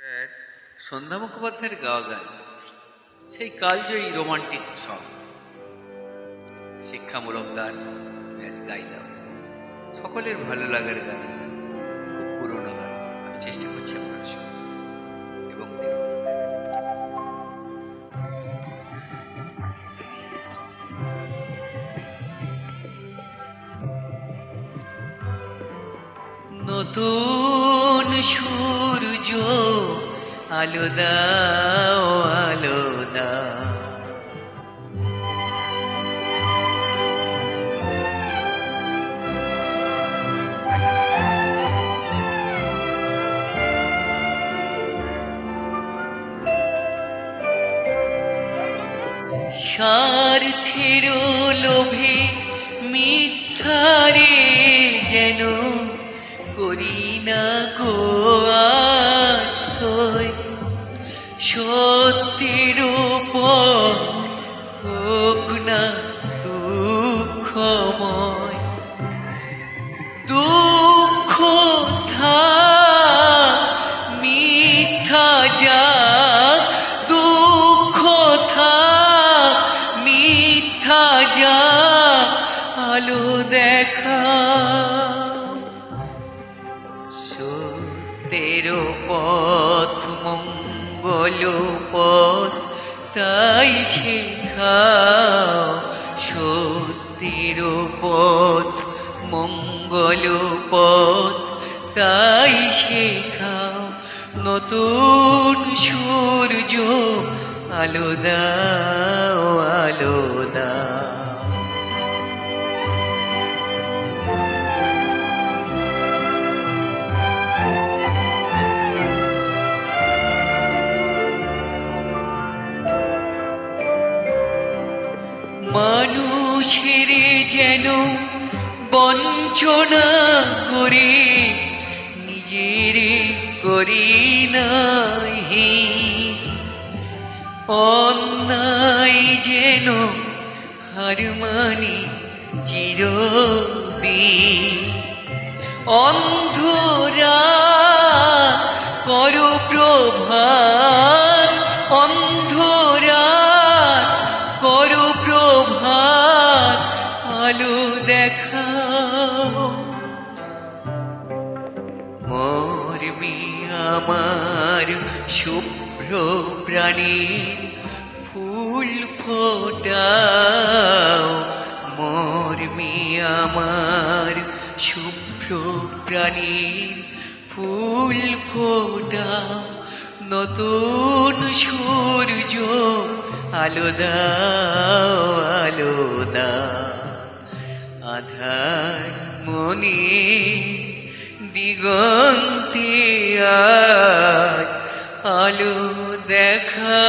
সন্ধ্যা মুখোপাধ্যায়ের গাওয়া গান সেই কালজয়ী রোমান্টিক সং, শিক্ষামূলক গান ব্যাস গাইলাম। সকলের ভালো লাগার গান, খুব পুরোনো গান। আমি চেষ্টা করছি আপনার সঙ্গে এবং দেখব। নতুন সূর্য আলো দাও, আলো দাও, স্বার্থের লোভে মিথ্যারে যেন করি না গো আশ্রয়, সত্যের উপর হোক না দুঃখময়। দুঃখ থাক মিথ্যা যাক, দুঃখ থাক মিথ্যা যাক, আলো দেখা সত্যের পথ মঙ্গল পথ, তাই শেখাও সত্যের পথ মঙ্গল পথ, তাই শেখাও। নতুন সূর্য আলো দাও, আলো দাও। মানুষের যেন বঞ্চনা করে নিজের করি নাহি, অন্যায় যেন হার মানি চিরদিন। অন্ধরা করো প্রভাত, অন্ধরা করো প্রভাত, আলো দেখাও। মরবি আমার শুভ্র প্রাণীর ফুল ফোটাও, মরবি আমার শুভ্র প্রাণীর ফুল ফোটাও। নতুন সূর্য আলো দাও, আলো দাও। আধার মনে দিগন্তে আজ আলো দেখা।